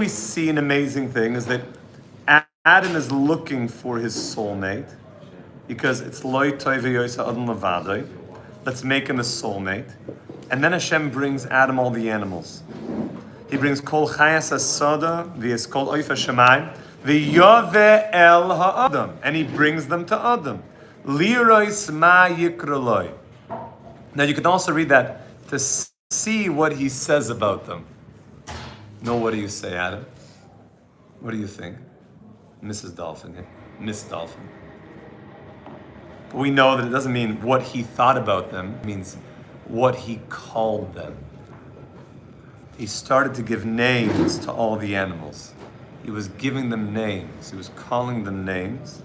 we see an amazing thing is that Adam is looking for his soulmate because it's loy toive yoisa adam levadai. Let's make him a soulmate. And then Hashem brings Adam all the animals. He brings kol chayas asada v'es kol oifa shemayim v'yove el ha'adam, and he brings them to Adam. Lirois ma yikroloi. Now you can also read that to see what he says about them. No, what do you say, Adam? What do you think? Mrs. Dolphin here. Miss Dolphin. But we know that it doesn't mean what he thought about them. It means what he called them. He started to give names to all the animals. He was giving them names. He was calling them names.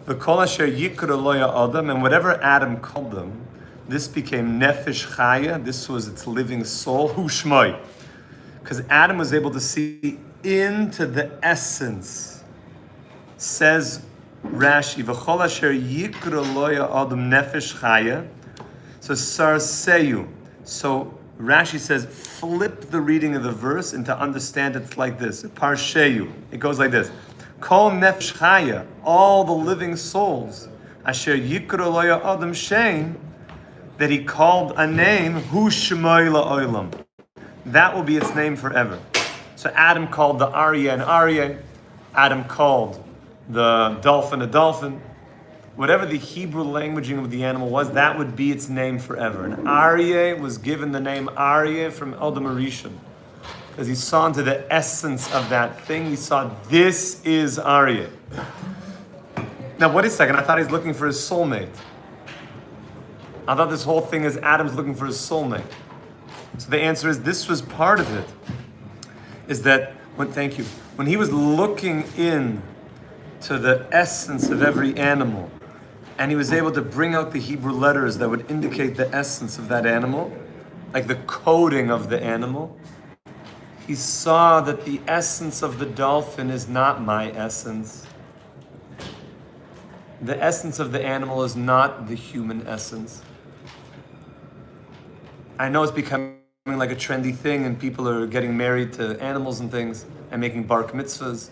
The kol asher yikra loya adam, and whatever Adam called them, this became nefesh chaya. This was its living soul, hu shmoi. Because Adam was able to see into the essence. Says Rashi, v'chol asher yikra loya adam nefesh chaya. So sarseyu. So Rashi says, flip the reading of the verse and to understand it's like this. Parsheyu. It goes like this. Kol nefesh chaya, all the living souls, asher yikra loya adam shein, that he called a name, hu shemoi la'olam. That will be its name forever. So Adam called the Aryeh an Aryeh. Adam called the dolphin a dolphin. Whatever the Hebrew languaging of the animal was, that would be its name forever. And Aryeh was given the name Aryeh from Adam Rishon, because he saw into the essence of that thing. He saw, this is Aryeh. Now, wait a second. I thought he's looking for his soulmate. I thought this whole thing is Adam's looking for his soulmate. So the answer is, this was part of it. Is that, when he was looking in to the essence of every animal, and he was able to bring out the Hebrew letters that would indicate the essence of that animal, like the coding of the animal, he saw that the essence of the dolphin is not my essence. The essence of the animal is not the human essence. I know it's becoming like a trendy thing, and people are getting married to animals and things and making bar mitzvahs.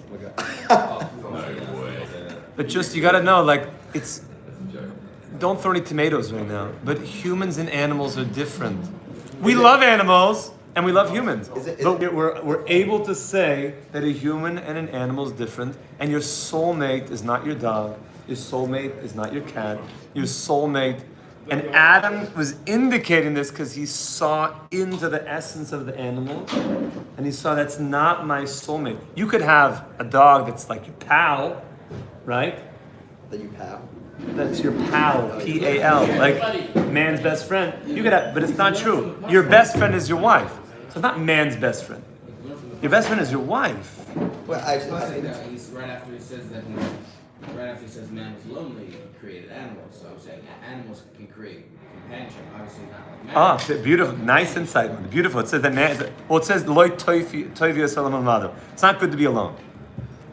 But just, you gotta know, like, it's, don't throw any tomatoes right now, but humans and animals are different. We love animals and we love humans, but we're able to say that a human and an animal is different, and your soulmate is not your dog, your soulmate is not your cat, your soulmate. And Adam was indicating this because he saw into the essence of the animal, and he saw, that's not my soulmate. You could have a dog that's like your pal, right? That you pal? That's your pal, P-A-L, like man's best friend. You could have, but it's not true. Your best friend is your wife. So it's not man's best friend. Your best friend is your wife. Well, I think right after he says that, right after he says man was lonely, he created animals. So I'm saying animals can create companionship, obviously not like man. Beautiful, nice insight. Beautiful. It says that man. Well, it says loy toivi salam. It's not good to be alone.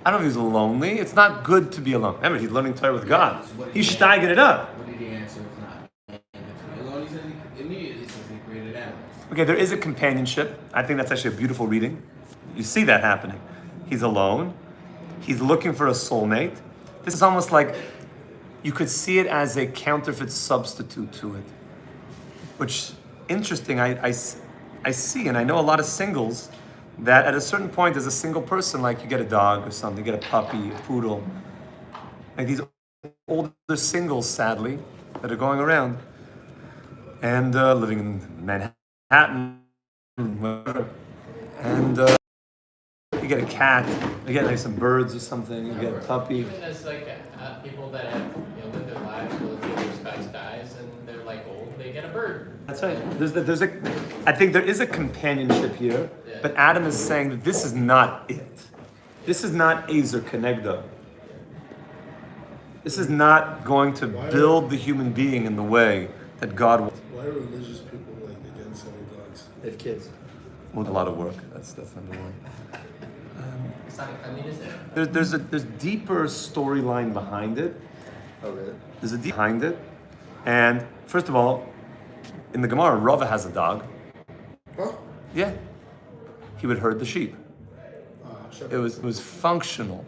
I don't know if he's lonely. It's not good to be alone. Remember, he's learning Torah with God. He's steiging it up. What did he answer? It's not alone. He said immediately says he created animals. Okay, there is a companionship. I think that's actually a beautiful reading. You see that happening. He's alone. He's looking for a soulmate. This is almost like you could see it as a counterfeit substitute to it. Which, interesting, I see, and I know a lot of singles that at a certain point, as a single person, like you get a dog or something, you get a puppy, a poodle, like these older singles, sadly, that are going around and living in Manhattan, whatever, and you get a cat, you get like some birds or something, you get a puppy. Even as like people that have lived their lives, till their spouse dies and they're like old, they get a bird. That's right. I think there is a companionship here, but Adam is saying that this is not it. This is not Ezer Kenegdo. This is not going to build the human being in the way that God wants. Why are religious people like against having dogs? They have kids. With a lot of work. That's number one. It's not a communism. There's deeper storyline behind it. Oh, really? There's a deep behind it, and first of all, in the Gemara, Rava has a dog. Huh? Yeah. he would herd the sheep. Shepherd. It was functional.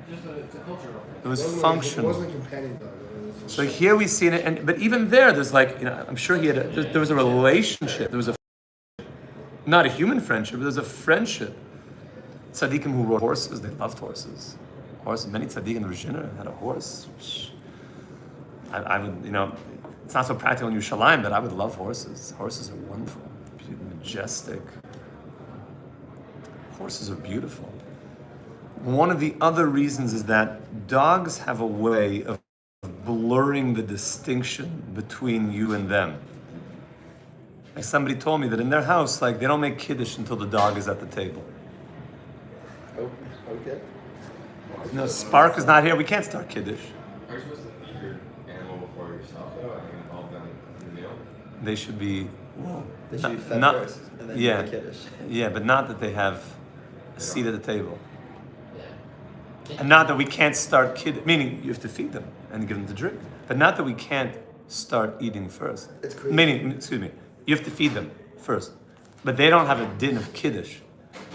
It's a cultural. It was It functional. wasn't a companion dog. It was a So shepherd. here we see it, but even there's like, I'm sure there was a relationship. There was not a human friendship, but there's a friendship. Tzaddikim who rode horses, they loved horses. Many tzaddikim in Regina had a horse. I would, it's not so practical in Yerushalayim, but I would love horses. Horses are wonderful, majestic. Horses are beautiful. One of the other reasons is that dogs have a way of blurring the distinction between you and them. Like somebody told me that in their house, like they don't make kiddush until the dog is at the table. Oh, okay. No, Spark is not here. We can't start kiddush. Are you supposed to feed your animal before yourself, though? And involve them in the meal? They should be. Well, They should be fed not, first, and then yeah, you make kiddush. yeah, but not that they have a seat at the table, Yeah. and not that we can't start kid. Meaning you have to feed them and give them to drink, but not that we can't start eating first. It's crazy. Meaning, excuse me, you have to feed them first, but they don't have a din of kiddush.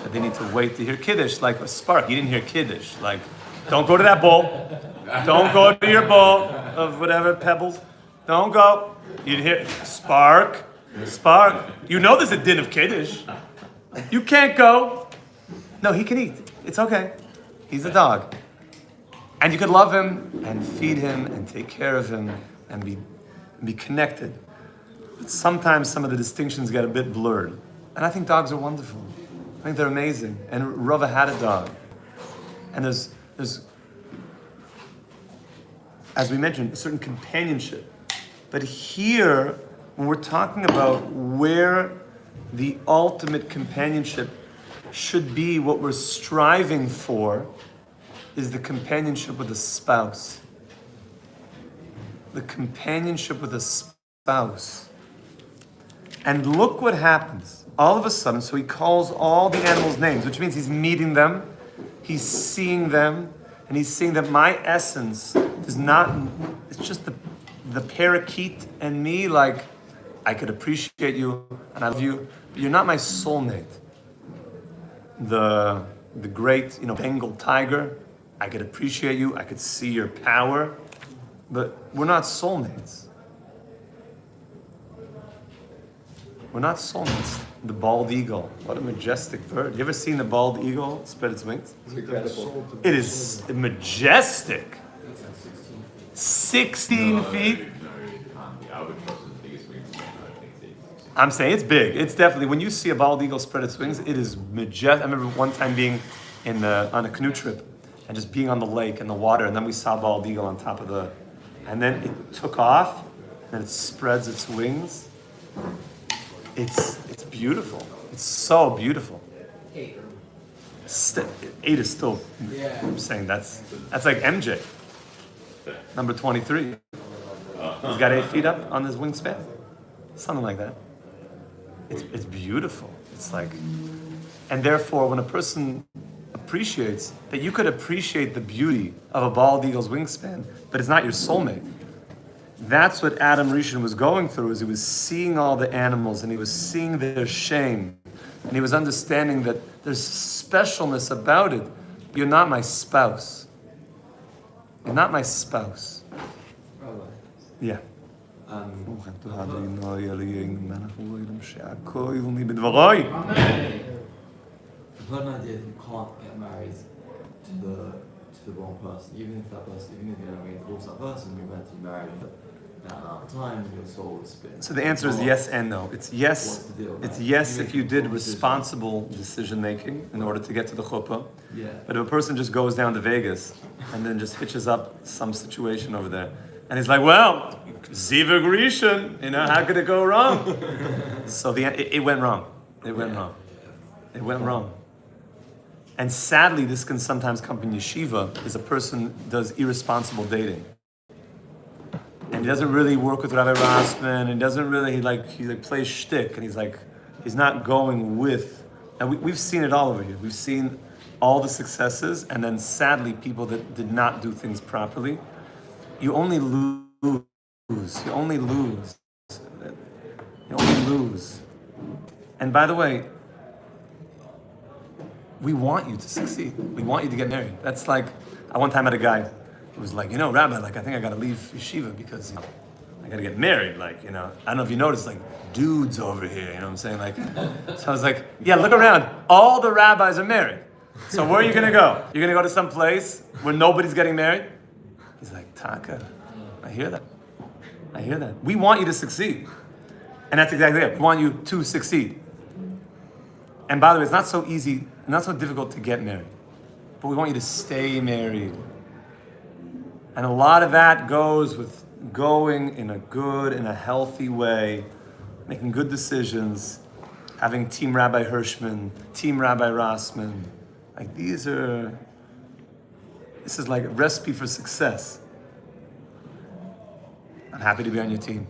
That they need to wait to hear kiddush, like a Spark. You didn't hear kiddush, like. Don't go to that bowl. Don't go to your bowl of whatever pebbles. Don't go. You'd hear Spark. You know there's a din of kiddush. You can't go. No, he can eat. It's okay. He's a dog. And you could love him and feed him and take care of him and be connected. But sometimes some of the distinctions get a bit blurred. And I think dogs are wonderful. I think they're amazing. And Rava had a dog. And there's, as we mentioned, a certain companionship. But here, when we're talking about where the ultimate companionship should be, what we're striving for is the companionship with a spouse. The companionship with a spouse. And look what happens. All of a sudden, so he calls all the animals names, which means he's meeting them, he's seeing them, and he's seeing that my essence is not, it's just the parakeet and me, like, I could appreciate you and I love you, but you're not my soulmate. The great, Bengal tiger, I could appreciate you, I could see your power, but we're not soulmates. We're not soulmates. The bald eagle, what a majestic bird. You ever seen the bald eagle spread its wings? It's incredible. It is majestic. 16 feet. The albatross is the biggest wingspan, I think it's I'm saying it's big. It's definitely, when you see a bald eagle spread its wings, it is majestic. I remember one time being on a canoe trip and just being on the lake and the water, and then we saw a bald eagle on top of and then it took off and it spreads its wings. It's beautiful. It's so beautiful. 8. 8 is still, Yeah. I'm saying that's like MJ, number 23. He's got 8 feet up on his wingspan, something like that. It's beautiful. It's like, and therefore, when a person appreciates that, you could appreciate the beauty of a bald eagle's wingspan, but it's not your soulmate. That's what Adam Rishon was going through, is he was seeing all the animals and he was seeing their shame. And he was understanding that there's specialness about it. You're not my spouse. You're not my spouse. Rabbi, Yeah. I've heard an idea that you can't get married to the wrong person, even if you don't really divorce that person, you're meant to be married for that amount of time, your soul is split. So the answer is yes and no. It's yes. What's the deal? It's yes if you did responsible decision making in order to get to the chuppah. Yeah. But if a person just goes down to Vegas and then just hitches up some situation over there, and he's like, well, Ziva Grishon, how could it go wrong? So it went wrong. It went wrong. It went wrong. And sadly, this can sometimes come from yeshiva, is a person does irresponsible dating. And he doesn't really work with Rabbi Rossman, and he doesn't really, he plays shtick, and he's not going with, and we've seen it all over here. We've seen all the successes, and then sadly, people that did not do things properly. You only lose. You only lose. You only lose. And by the way, we want you to succeed. We want you to get married. That's like, I one time had a guy who was like, Rabbi, like I think I gotta leave yeshiva because I gotta get married. Like, I don't know if you noticed, like dudes over here, you know what I'm saying? Like, so I was like, yeah, look around. All the rabbis are married. So where are you gonna go? You're gonna go to some place where nobody's getting married? He's like, Taka, I hear that. We want you to succeed. And that's exactly it. We want you to succeed. And by the way, it's not so easy, not so difficult to get married. But we want you to stay married. And a lot of that goes with going in a good, in a healthy way, making good decisions, having Team Rabbi Hirschman, Team Rabbi Rossman. Like this is like a recipe for success. I'm happy to be on your team.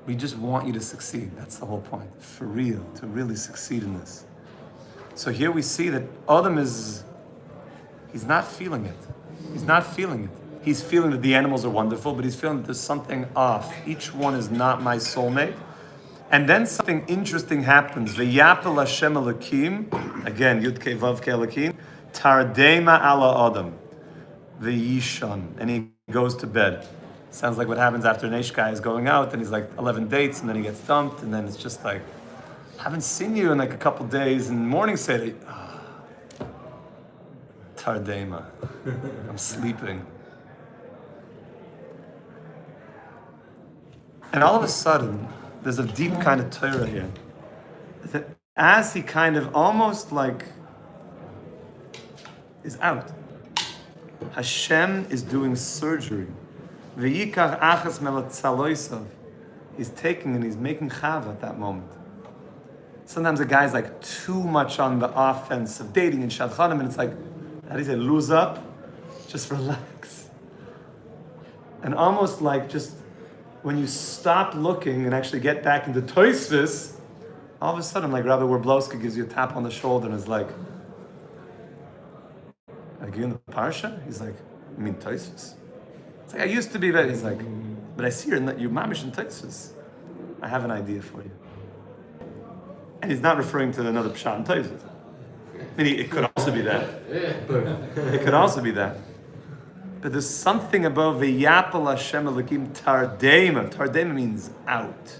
We just want you to succeed. That's the whole point. For real, to really succeed in this. So here we see that Adam he's not feeling it. He's not feeling it. He's feeling that the animals are wonderful, but he's feeling that there's something off. Each one is not my soulmate. And then something interesting happens. V'yapel Hashem Elokim, again, Yud Kei Vav Kei Elokim, Tardema ala Adam, v'yishon, and he goes to bed. Sounds like what happens after an Eish guy is going out, and he's like 11 dates, and then he gets dumped, and then it's just like, haven't seen you in like a couple days, and morning said, Tardema, I'm sleeping. And all of a sudden, there's a deep kind of Torah here. That as he kind of almost like is out, Hashem is doing surgery. V'yikach achas melatzaloisav. He's taking and he's making chava at that moment. Sometimes a guy's like too much on the offense of dating and shadchanim, and it's like, how do you say, lose up? Just relax. And almost like just when you stop looking and actually get back into Toisvis, all of a sudden, like Rabbi Warblowski gives you a tap on the shoulder and is like you in the Parsha? He's like, you mean Toisvis? It's like, I used to be very, he's like, but I see you're mamish in Toisvis. I have an idea for you. And he's not referring to another Pshat in Toisvis. I mean, it could also be that. It could also be that. But there's something about V'yapel Hashem Elokim Tardema. Tardema means out.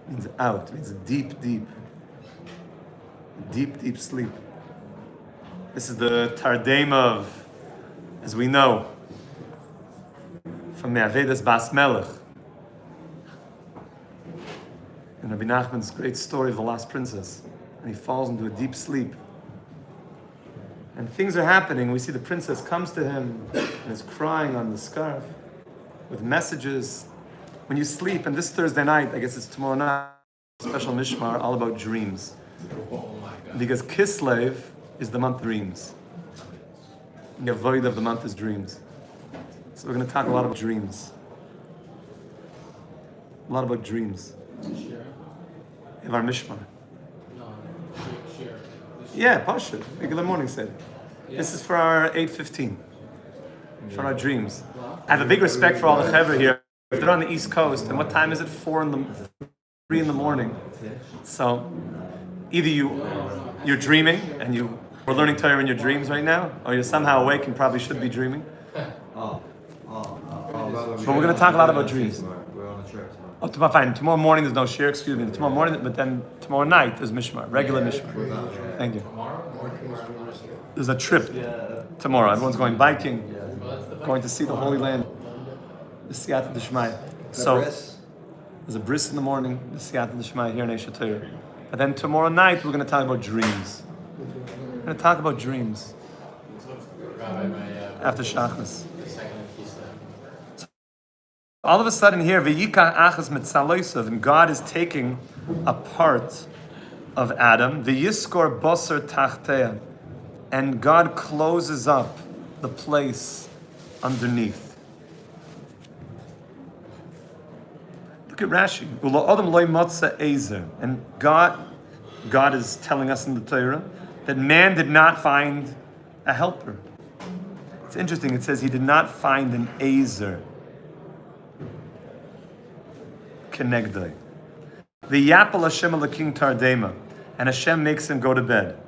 It means out. It means deep sleep. This is the Tardema of, as we know, from Me'avedas Bas Melech. In Rabbi Nachman's great story of the Lost Princess. And he falls into a deep sleep. And things are happening. We see the princess comes to him and is crying on the scarf with messages. When you sleep, and this Thursday night, I guess it's tomorrow night, special Mishmar, all about dreams. Oh my God. Because Kislev is the month of dreams. The void of the month is dreams. So we're going to talk a lot about dreams. A lot about dreams. In our Mishmar. Yeah, Pasha, regular morning said. This is for our 8:15, for our dreams. I have a big respect for all the Chevra here. If they're on the East Coast, and what time is it? 3 in the morning. So either you're dreaming and we're learning Torah in your dreams right now, or you're somehow awake and probably should be dreaming. But we're going to talk a lot about dreams. We're on a trip tomorrow. Oh, fine. Tomorrow morning there's no shir, excuse me. Tomorrow morning, but then tomorrow night there's Mishmar, regular Mishmar. Thank you. There's a trip tomorrow. Everyone's going biking, going to see the Holy Land, the Siyata D'Shmai. So there's a bris in the morning, the Siyata D'Shmai here in Eshet Torah. But then tomorrow night we're going to talk about dreams. We're going to talk about dreams after Shachas. All of a sudden here, V'yikach achas metzaloisav, and God is taking a part of Adam, V'yiskor boser tachteya, and God closes up the place underneath. Look at Rashi. Ulo adam loy motza ezer, and God is telling us in the Torah that man did not find a helper. It's interesting. It says he did not find an ezer. Kenegdai. The Yapel Hashem Elokim Tardema. and Hashem makes him go to bed.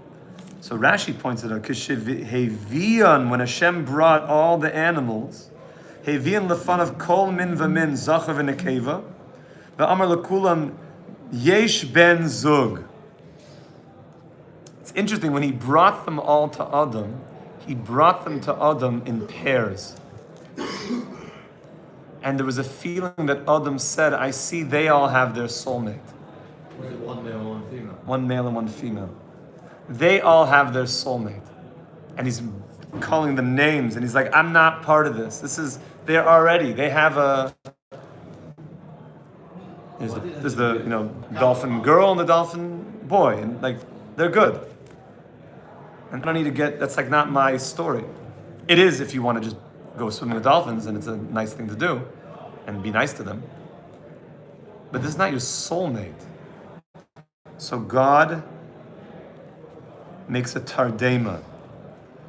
So Rashi points it out, Hevian, when Hashem brought all the animals, Hevian lefanav kol min v'min zachav v'nekeva, v'amar lekulam yesh ben zug. It's interesting, when he brought them all to Adam, he brought them to Adam in pairs. And there was a feeling that Adam said, I see they all have their soulmate. Was it one male and one female? One male and one female. They all have their soulmate. And he's calling them names, and he's like, I'm not part of this. They're already, they have a, there's the dolphin girl and the dolphin boy, and like, they're good. And I don't need to that's like not my story. It is if you want to just go swimming with dolphins, and it's a nice thing to do, and be nice to them. But this is not your soulmate. So God makes a Tardema,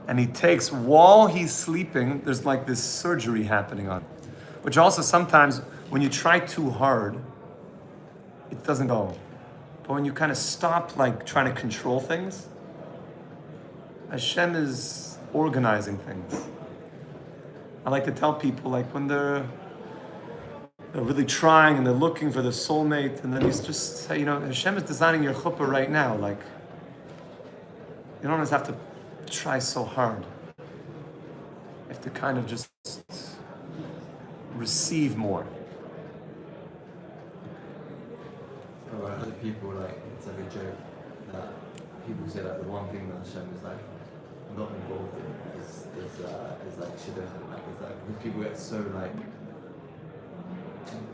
and he takes, while he's sleeping, there's like this surgery happening on him, which also sometimes when you try too hard, it doesn't go. But when you kind of stop like trying to control things, Hashem is organizing things. I like to tell people, like when they're really trying and they're looking for their soulmate, and then he's just say, Hashem is designing your chuppah right now. Like, you don't always have to try so hard. You have to kind of just receive more. Oh, I heard people it's like a joke that people say that the one thing that Hashem is like not involved in is like shidduch, and like it's like because people get so like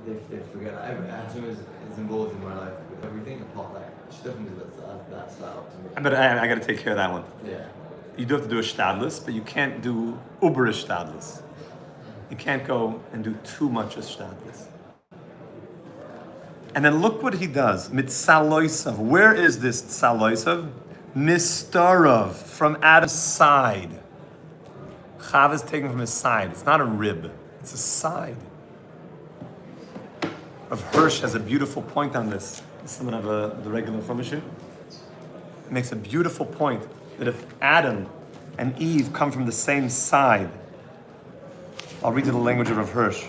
they forget that Hashem is involved in my life with everything apart like shidduch that's that up to me. But I got to take care of that one. Yeah. You do have to do a shtadlis, but you can't do uber shtadlis. You can't go and do too much of shtadlis. And then look what he does. Mitzaloisav. Where is this tzaloisav? Mistarav, from Adam's side. Chav is taken from his side. It's not a rib. It's a side. Of Hirsch has a beautiful point on this. Someone have the regular Chumash. Makes a beautiful point that if Adam and Eve come from the same side, I'll read you the language of Rav Hirsch.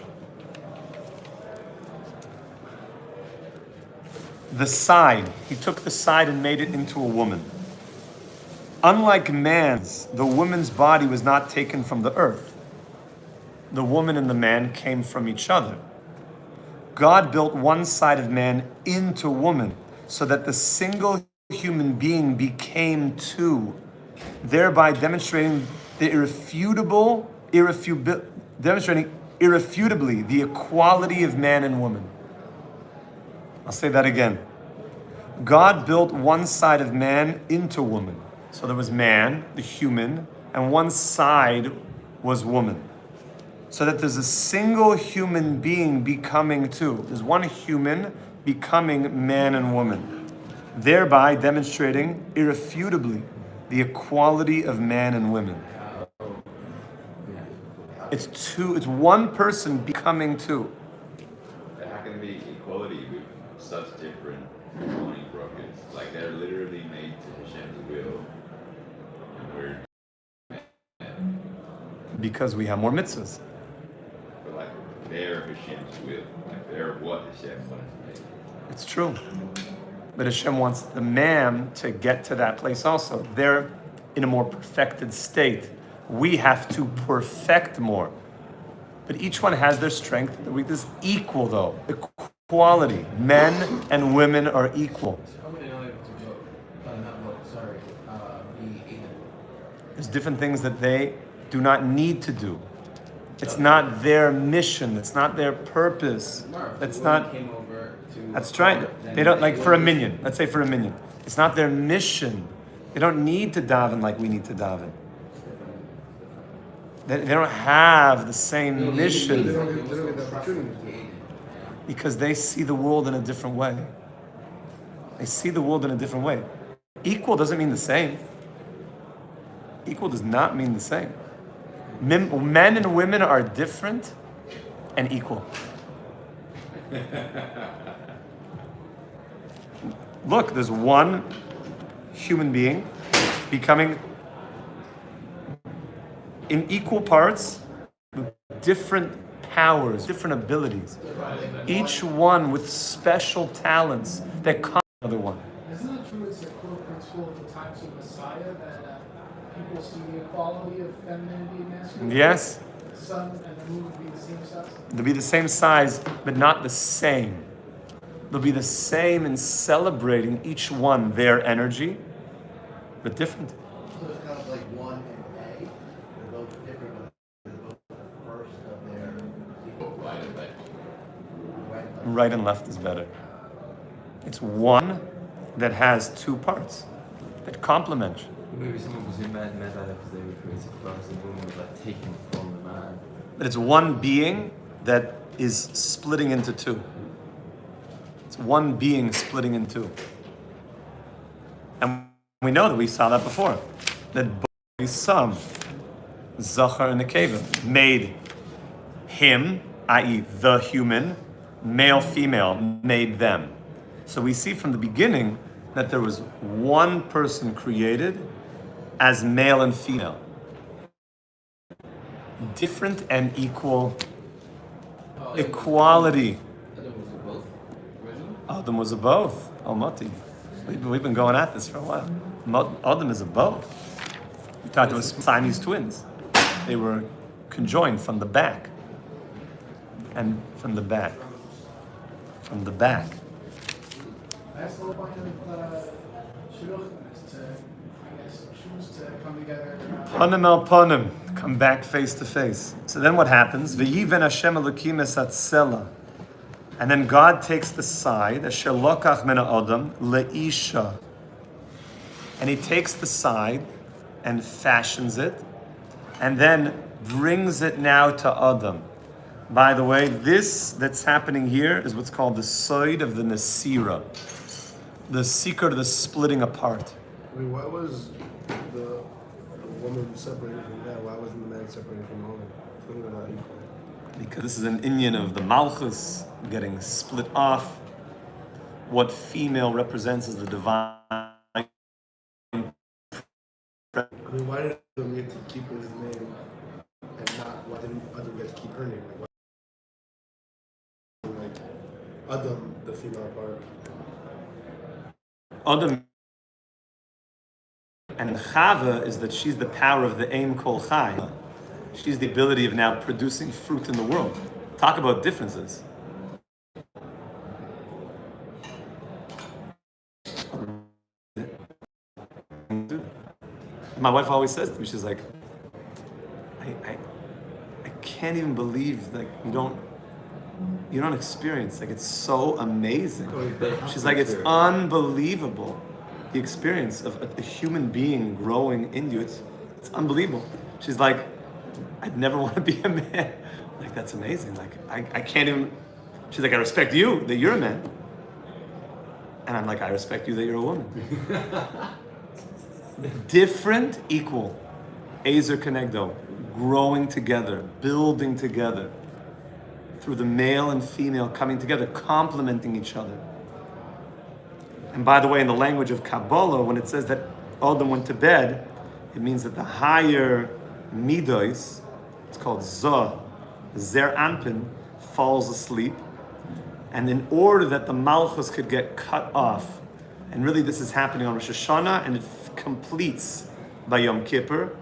The side, he took the side and made it into a woman. Unlike man's, the woman's body was not taken from the earth. The woman and the man came from each other. God built one side of man into woman so that the single human being became two, thereby demonstrating demonstrating irrefutably the equality of man and woman. I'll say that again. God built one side of man into woman. So there was man, the human, and one side was woman. So that there's a single human being becoming two. There's one human becoming man and woman, thereby demonstrating irrefutably the equality of man and women. It's one person becoming two. But how can it be equality with such different morning rockets? Like they're literally made to Hashem's will. And we're Because we have more mitzvahs. but like they're Hashem's will. Like they're what Hashem wants to make. It's true. But Hashem wants the man to get to that place also. They're in a more perfected state. We have to perfect more. But each one has their strength and their weakness equal though. Equality. Men and women are equal. How would they not able to be able? There's different things that they do not need to do. It's not their mission. It's not their purpose. That's not. Came over to That's right. They don't, like for a minyan. Let's say for a minyan. It's not their mission. They don't need to daven like we need to daven. They don't have the same mission They don't get the opportunity. because they see the world in a different way. They see the world in a different way. Equal doesn't mean the same. Equal does not mean the same. Men and women are different and equal. Look, there's one human being becoming in equal parts with different powers, different abilities, each one with special talents that complement the other one. Isn't it true it's a quote-unquote school at the times of Messiah that people see the equality of femininity and masculinity? Yes, The sun and the moon would be the same size? they'll be the same size, but not the same. They'll be the same in celebrating each one their energy, but different. So it's kind of like one and A. They're both different, but they're both the first of their Right, but right. Right and left is better. It's one that has two parts that complement you. Maybe someone was who met that because they were created first, and the woman was like taken from the man. But it's one being that is splitting into two. It's one being splitting in two. And we know that we saw that before. That both some, Zachar and Nekeva, made him, i.e. the human, male, female, made them. So we see from the beginning that there was one person created as male and female. Different and equal equality. Adam was a both originally? Adam was a both. Almighty. We've been going at this for a while. Adam is a both. We thought it was Siamese twins. They were conjoined from the back. And from the back. From the back. That's the whole point of Shidduchim, is to, I guess, choose to come together. Panim el panim, come back face to face. So then what happens? V'yiven Hashem Elokim es hatzela. And then God takes the side, asher lokach min ha'adam leisha. And he takes the side and fashions it, and then brings it now to Adam. By the way, this that's happening here is what's called the side of the Nasira. The secret of the splitting apart. I mean, why was the woman separated from the man? Why wasn't the man separated from the woman? So they were not equal. Because this is an inyan of the Malchus getting split off. What female represents as the divine. I mean, why did Adam get to keep his name and not, why didn't Adam get to keep her name? Like Adam, the female part. Adam and Chava is that she's the power of the Ein Kol Chai. She's the ability of now producing fruit in the world. Talk about differences. My wife always says to me, she's like, I can't even believe like you don't experience, like it's so amazing. She's like, it's unbelievable, the experience of a human being growing in you. It's unbelievable. She's like, I'd never want to be a man. Like, that's amazing. Like, I can't even. She's like, I respect you that you're a man. And I'm like, I respect you that you're a woman. Different, equal. Ezer Kenegdo. Growing together, building together. Through the male and female coming together, complementing each other. And by the way, in the language of Kabbalah, when it says that Adam went to bed, it means that the higher midos, it's called Zer Anpin, falls asleep. And in order that the Malchus could get cut off, and really this is happening on Rosh Hashanah, and it completes by Yom Kippur,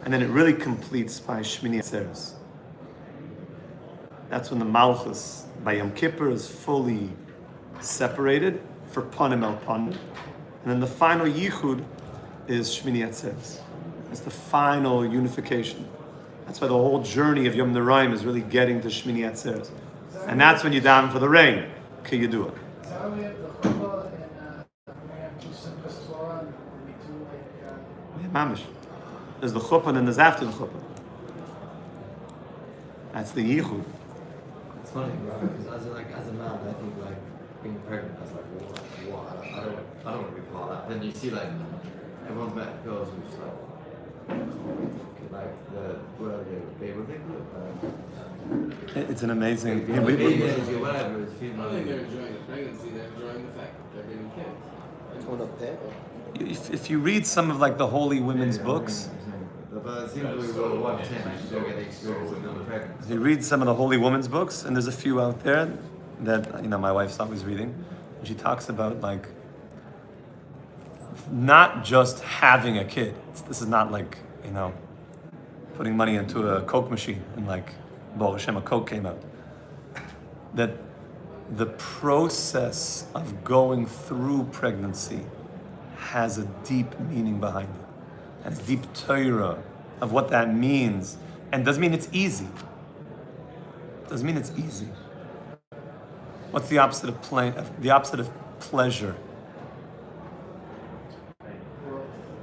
and then it really completes by Shmini Atzeres. That's when the Malchus by Yom Kippur is fully separated for Panim el Panim. And then the final Yichud is Shmini Atzeres. It's the final unification. That's why the whole journey of Yom Naraim is really getting to Shmini Atzeres. And that's when you daven for the rain. Okay, you do it. Is that why we have the chuppah and we have two simplest Torah and we do like... Yeah, mamish. There's the chuppah and then there's after the chuppah. That's the yichud. It's funny, right? Because as a man, I think like being pregnant, I was like, what? I don't want to be part of that. Then you see like everyone's met girls who just like the baby, what they call it? It's an amazing. Baby energy or whatever. It's I don't think they're enjoying the pregnancy, they're enjoying the fact that they're getting kids. Going up there. If you read some of like the holy women's books, But it seems we will want to still get the experience of another pregnancy. you read some of the holy women's books, and there's a few out there that my wife's always reading. And she talks about like not just having a kid. This is not like putting money into a Coke machine and like Baruch Hashem a Coke came out. That the process of going through pregnancy has a deep meaning behind it. And it's deep Torah of what that means. And doesn't mean it's easy. Doesn't mean it's easy. What's the opposite of the opposite of pleasure?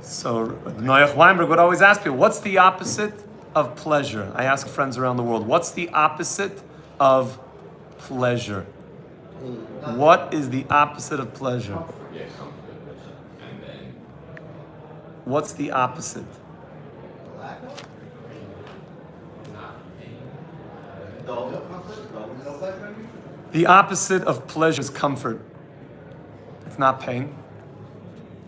So Noach Weinberg would always ask people, what's the opposite of pleasure? I ask friends around the world, what's the opposite of pleasure? What is the opposite of pleasure? Yeah, comfort. And then What's the opposite? Lack of? Not pain. No comfort? No pleasure? The opposite of pleasure is comfort. It's not pain.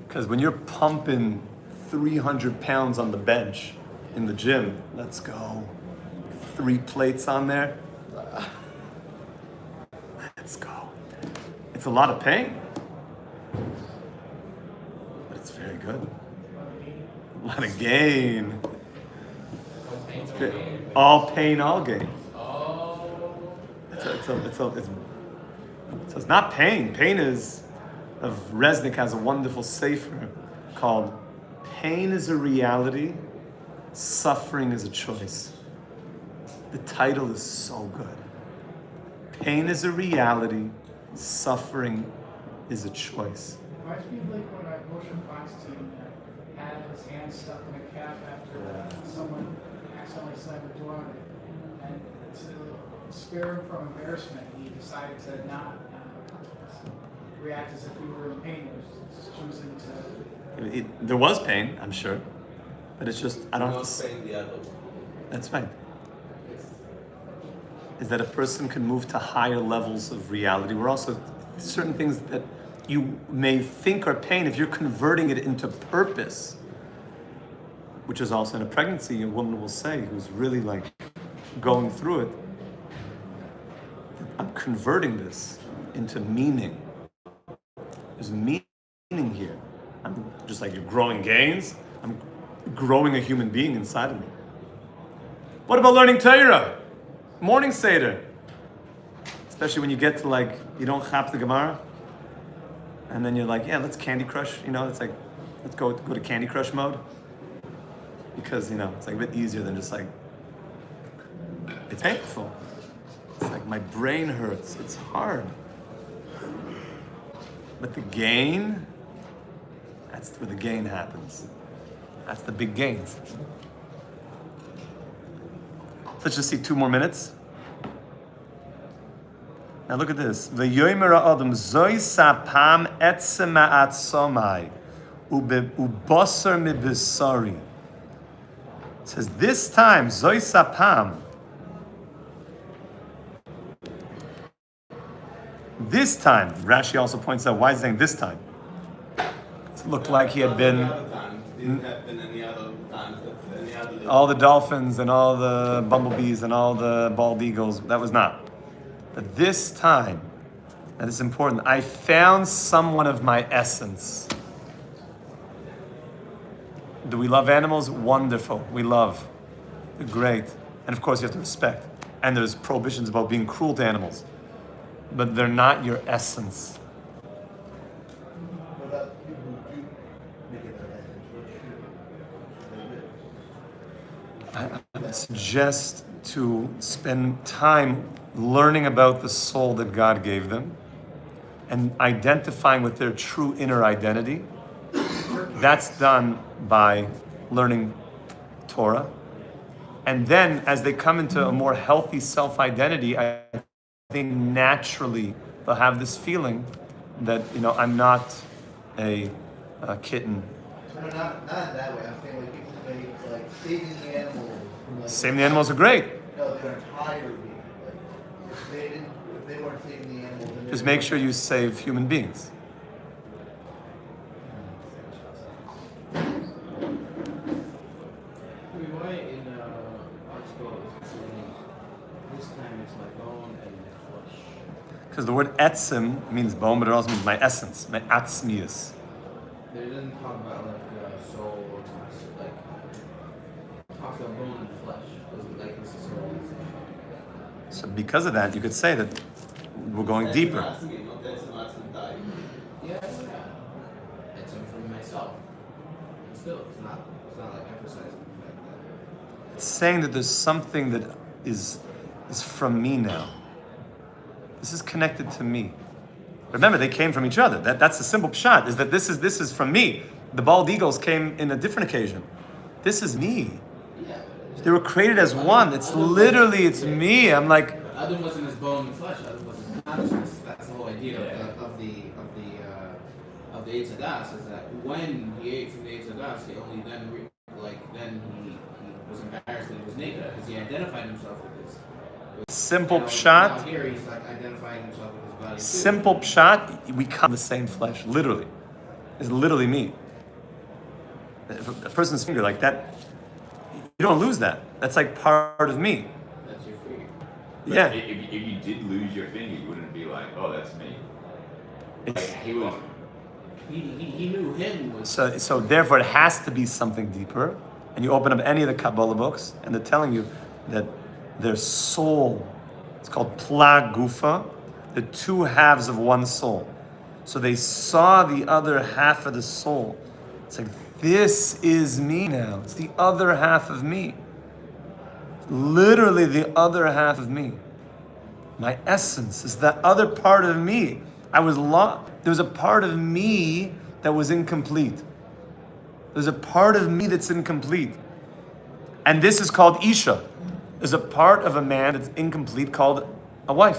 Because when you're pumping 300 pounds on the bench in the gym, let's go. 3 plates on there. Let's go. It's a lot of pain. But it's very good. A lot of gain. All pain, all gain. Oh. So it's not pain. Pain is, Resnick has a wonderful sefer called Pain is a Reality, Suffering is a Choice. The title is so good. Pain is a reality, suffering is a choice. Reminds me of like when Moshe Feinstein had his hand stuck in a cap after someone accidentally slammed the door on it. And to spare him from embarrassment, he decided to not react as if he were in pain. He was just choosing to. There was pain, I'm sure, but it's just, I don't have to saying the other one. That's right. Is that a person can move to higher levels of reality. We're also, certain things that you may think are pain, if you're converting it into purpose, which is also in a pregnancy, a woman will say, who's really like going through it, I'm converting this into meaning. There's meaning here. I'm just like you're growing gains, I'm growing a human being inside of me. What about learning Torah? Morning Seder. Especially when you get to like, you don't chap the Gemara, and then you're like, yeah, let's Candy Crush, it's like, let's go to Candy Crush mode. Because, it's like a bit easier than just like, it's painful. It's like my brain hurts, it's hard. But the gain, that's where the gain happens. That's the big gains. Let's just see 2 more minutes. Now look at this. V'yomer ha'adam zoi sapam etzem ma'atzomai u'bosar mibisari. It says this time zoi sapam. This time, Rashi also points out, why is he saying this time? It looked like he had been all the dolphins and all the bumblebees and all the bald eagles. That was not. But this time, and it's important, I found someone of my essence. Do we love animals? Wonderful. We love. They're great. And of course you have to respect. And there's prohibitions about being cruel to animals. But they're not your essence. What about people who do make it their essence? What should I would suggest to spend time learning about the soul that God gave them and identifying with their true inner identity. That's done by learning Torah. And then as they come into a more healthy self-identity, I think naturally they'll have this feeling that, I'm not a kitten. No, not in that way. I'm saying like people like saving the animals. Saving the animals are great. No, their entire being. Like if they weren't saving the animals, then Just make sure you save human beings. exposed. It's saying, this time it's my bone and my flesh. Because the word etzim means bone, but it also means my essence, my atzmius. There doesn't talk about like soul or like talks about bone and flesh. Doesn't like necessarily say. So because of that, you could say that we're going deeper. Yeah. It's from myself. And still, it's not like emphasizing the fact that. It's saying that there's something that is from me now. This is connected to me. Remember, they came from each other. That's the simple pshat, is that this is from me. The bald eagles came in a different occasion. This is me. Yeah. They were created as one. It's literally, it's me. I'm like, Adam wasn't his bone and flesh. Adam was his consciousness. That's the whole idea of the Eitz Hadas, is that when he ate from the Eitz Hadas, he only then he was embarrassed that he was naked because he identified himself with his. simple Now pshat. here he's like identifying himself with his body. too. Simple pshat, we come the same flesh, literally. It's literally me. If a person's finger like that, you don't lose that. That's like part of me. That's your finger. But Yeah. If you did lose your finger, you wouldn't be like, oh, that's me. It's, He was. He knew him was. so therefore it has to be something deeper. And you open up any of the Kabbalah books, and they're telling you that their soul, it's called Plag Gufa, the two halves of one soul. So they saw the other half of the soul. It's like, this is me now. It's the other half of me. Literally the other half of me. My essence is that other part of me. There was a part of me that was incomplete. There's a part of me that's incomplete. And this is called Isha. There's a part of a man that's incomplete called a wife.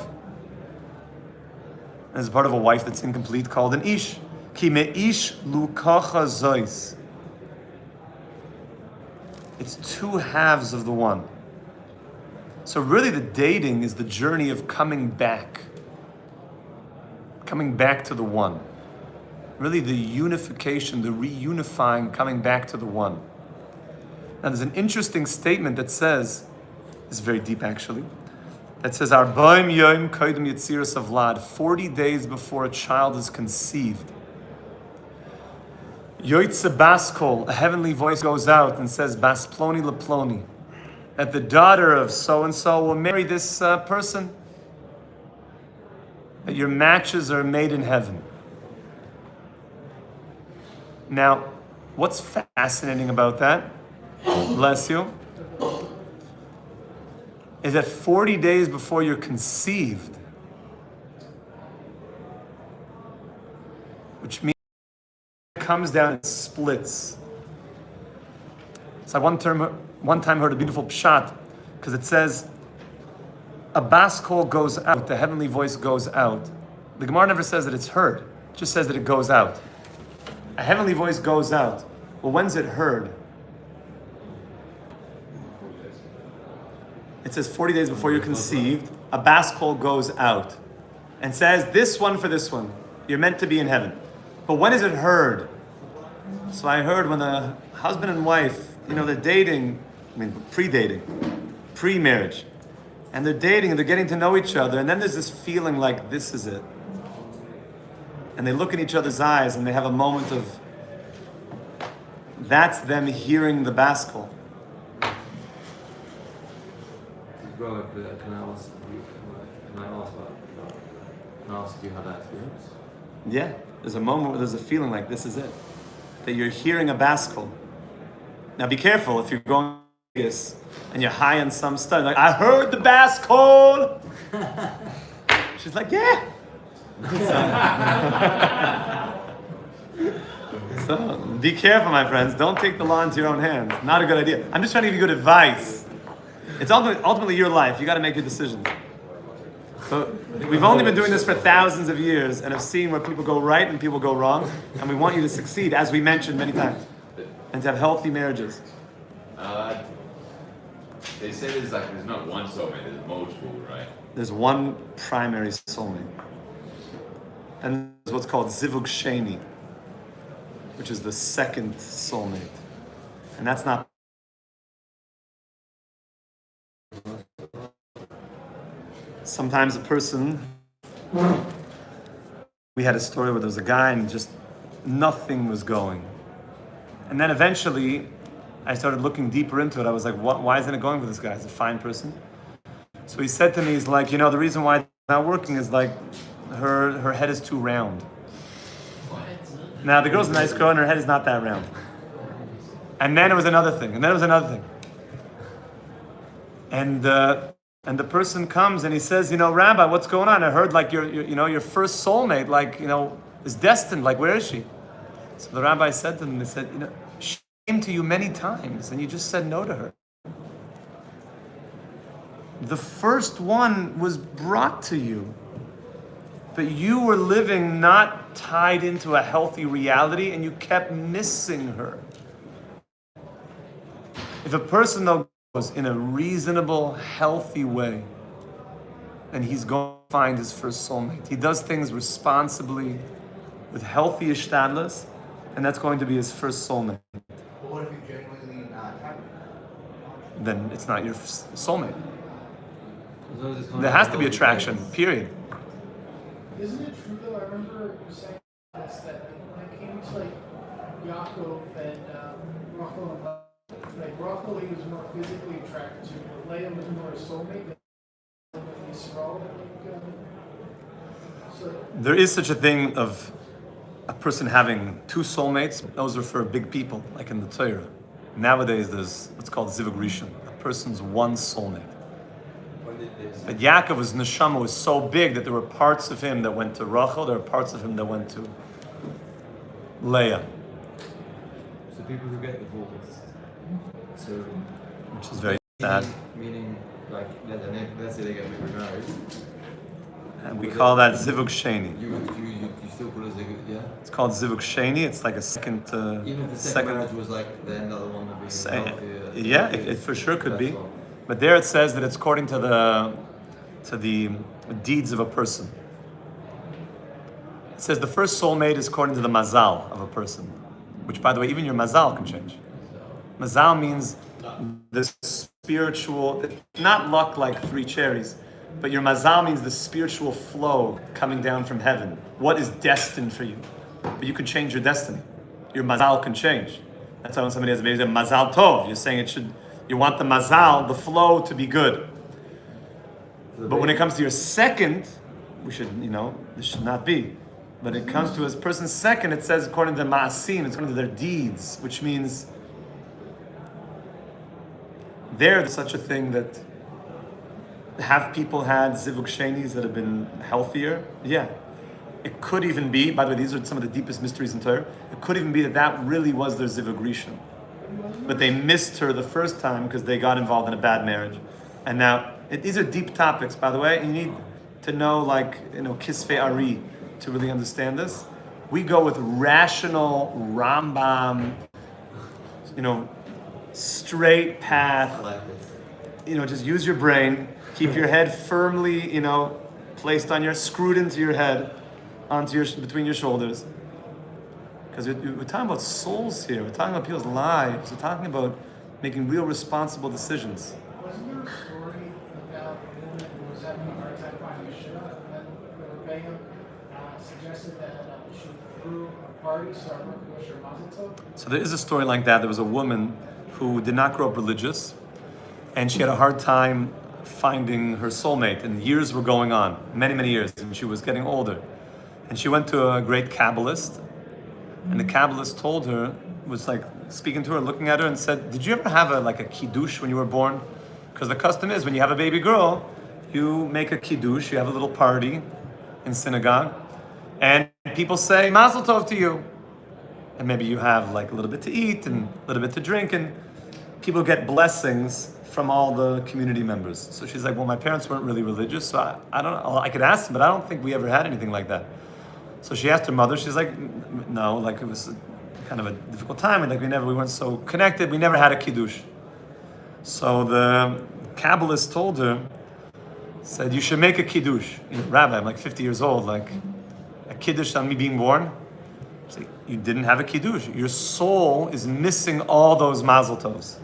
And there's a part of a wife that's incomplete called an Ish. Ki me'ish lukacha zois. It's two halves of the one. So really the dating is the journey of coming back. Coming back to the one. Really the unification, the reunifying, coming back to the one. Now there's an interesting statement that says, it's very deep actually, that says, Arba'im yom koydem yetziras havlad, 40 days before a child is conceived. Yoitze baskol, a heavenly voice goes out and says, Bas ploni leploni, that the daughter of so-and-so will marry this person. That your matches are made in heaven. Now, what's fascinating about that, bless you, is that 40 days before you're conceived, which means it comes down and splits. So I one time heard a beautiful pshat, because it says, a baskol goes out, the heavenly voice goes out. The Gemara never says that it's heard, it just says that it goes out. A heavenly voice goes out. Well, when's it heard? It says 40 days before you're conceived, a baskol goes out and says, this one for this one. You're meant to be in heaven. But when is it heard? So I heard when a husband and wife, they're dating, pre-dating, pre-marriage. And they're dating and they're getting to know each other. And then there's this feeling like, this is it. And they look in each other's eyes and they have a moment of, that's them hearing the baskol. Bro, can I ask you how that experience? Yeah, there's a moment where there's a feeling like, this is it. That you're hearing a baskol. Now be careful if you're going to Vegas and you're high on some stuff, like, I heard the baskol. She's like, yeah. So be careful, my friends. Don't take the law into your own hands. Not a good idea. I'm just trying to give you good advice. It's ultimately your life. You got to make your decisions. So we've only been doing this for thousands of years and have seen where people go right and people go wrong. And we want you to succeed, as we mentioned many times, and to have healthy marriages. They say there's not one soulmate, there's multiple, right? There's one primary soulmate. And there's what's called Zivug Sheni, which is the second soulmate. And that's not Sometimes a person, we had a story where there was a guy and just nothing was going. And then eventually, I started looking deeper into it. I was like, why isn't it going for this guy? He's a fine person. So he said to me, he's like, the reason why it's not working is like her head is too round. Now, the girl's a nice girl and her head is not that round. And then it was another thing, and then it was another thing. And the person comes and he says, Rabbi, what's going on? I heard like your first soulmate, like, is destined, like, where is she? So the rabbi said to them, they said, she came to you many times and you just said no to her. The first one was brought to you, but you were living not tied into a healthy reality and you kept missing her. If a person though goes in a reasonable, healthy way, then he's going to find his first soulmate. He does things responsibly, with healthy ishtadlus, and that's going to be his first soulmate. But what if you're genuinely not happy? Then it's not your soulmate. As long as it's kind There of has to be healthy attraction, place. period. Isn't it true though? I remember you saying this, that when it came to like Yaakov and Rachel and Leah, like Rachel he was more physically attracted to, but Leah was more a soulmate than Yisrael. So There is such a thing of a person having two soulmates. Those are for big people, like in the Torah. Nowadays, there's what's called Zivug Rishon. A person's one soulmate. But Yaakov's neshama was so big that there were parts of him that went to Rachel, there were parts of him that went to Leah, So people who get divorced, so which is very sad. meaning like let's say they get remarried, And we call that Zivug Sheni. you still call it a yeah. It's called Zivug Sheni. It's like a second, Even if the second marriage was like the another one would be healthier. yeah, it for sure could be. That's all. But there it says that it's according to the deeds of a person. It says the first soulmate is according to the mazal of a person, which, by the way, even your mazal can change. Mazal means the spiritual, not luck like three cherries, but your mazal means the spiritual flow coming down from heaven. What is destined for you? But you can change your destiny. Your mazal can change. That's why when somebody has a baby, they say mazal tov. You're saying it should. You want the mazal, the flow, to be good. But when it comes to your second, we should, this should not be. But it comes to a person's second, it says according to the ma'asim, it's according to their deeds, which means there's such a thing that have people had zivug shenis that have been healthier? Yeah. It could even be, by the way, these are some of the deepest mysteries in Torah, it could even be that really was their zivug rishon. But they missed her the first time because they got involved in a bad marriage. And now, these are deep topics, by the way. You need to know, Kisvei Ari to really understand this. We go with rational Rambam, straight path. I like this. Just use your brain. Keep your head firmly, placed screwed into your head, between your shoulders. Because we're talking about souls here. We're talking about people's lives. We're talking about making real responsible decisions. wasn't there a story about a woman who was having a hard time finding a shidduch, and then the Rabbi suggested that she threw a party, so I went to wish her mazel tov? So there is a story like that. There was a woman who did not grow up religious, and she had a hard time finding her soulmate, and years were going on, many, many years, and she was getting older. And she went to a great Kabbalist, and the Kabbalist told her, was like speaking to her, looking at her, and said, "Did you ever have a kiddush when you were born? Because the custom is when you have a baby girl, you make a kiddush, you have a little party in synagogue, and people say mazel tov to you, and maybe you have a little bit to eat and a little bit to drink, and people get blessings from all the community members." So she's like, "Well, my parents weren't really religious, so I don't know. I could ask them, but I don't think we ever had anything like that." So she asked her mother. She's like, "No, it was kind of a difficult time, and we weren't so connected. We never had a kiddush." So the Kabbalist told her, said, "You should make a kiddush." Rabbi, I'm 50 years old. A kiddush on me being born? She's like, "You didn't have a kiddush. Your soul is missing all those mazel tovs."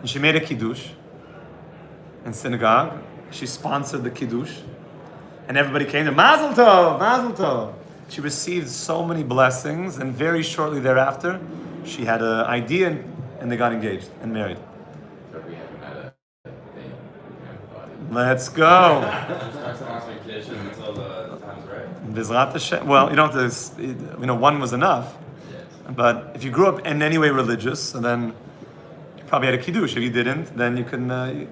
And she made a kiddush, in synagogue. She sponsored the Kiddush. And everybody came to Mazel Tov, Mazel Tov. She received so many blessings, and very shortly thereafter, she had an idea and they got engaged and married. So we haven't had a thing. We haven't thought it. Let's go. That's an awesome tradition until the time's right. Bizrat Hashem. Well, you don't have to, one was enough. Yes. But if you grew up in any way religious, so then you probably had a Kiddush. If you didn't, then you can, then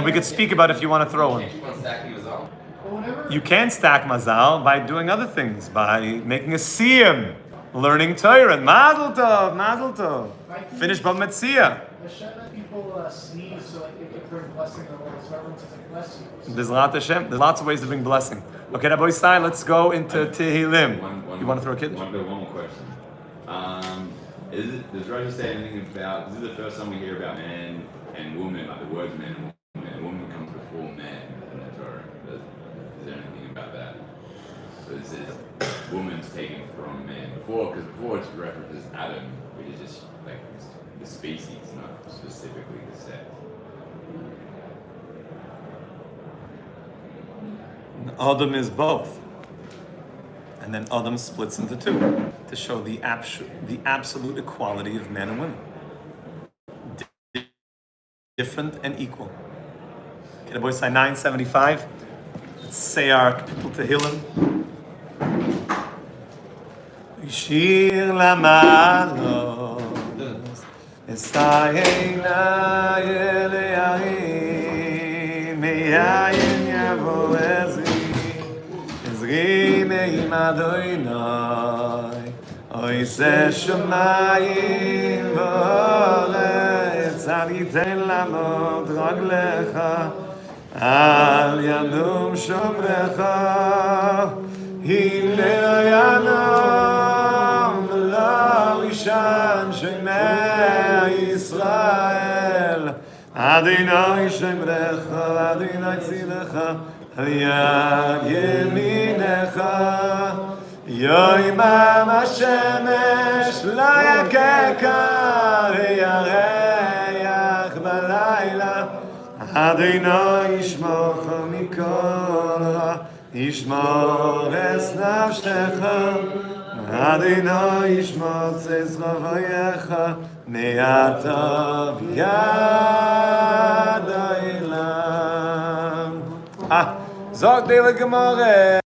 we could speak about if you want to throw one. Can't keep on stacking us all. But whenever You can stack mazal by doing other things, by making a siyum, learning Torah. Mazel tov, mazel tov. Finish Bava Metzia. Hashem let people sneeze so like they can bring blessing to the world. So everyone says like bless you. Bizrat Hashem. There's lots of ways to bring blessing. Okay, Rabbi Yisai, let's go into Tehillim. You want to throw a kid? One more question. Does Roger say anything about? This is the first time we hear about man and woman, like the words man and woman. And woman comes before man in the Torah. Is there anything about that? So this is woman's taken from man because before it's referenced as Adam, which is just like the species, not specifically the sex. Adam is both. And then Adam splits into two to show the absolute equality of men and women. Different and equal. Okay, the boys say 975. Let's say our people to Tehillim. Shir Lamalo Esayena Yeleahim Meyayin Yavo Ezri Meim Adonai Oise Shomayim V'oretz Al Yiten Lamod Raglecha Al Yadum Shomrecha Hillel Yanom Lo Yishan Shemei Yisrael Adonai Shemrecha Adonai Tzilecha Al Yad Yeminecha Yoimam HaShemesh Lo Yakeka Yareach Balayla Adonai Yishmocha Mikol Ra Yishmor es nafshecha Adonai yishmor es chavayecha Me'atav yad ha'olam. Zog de la Gemara.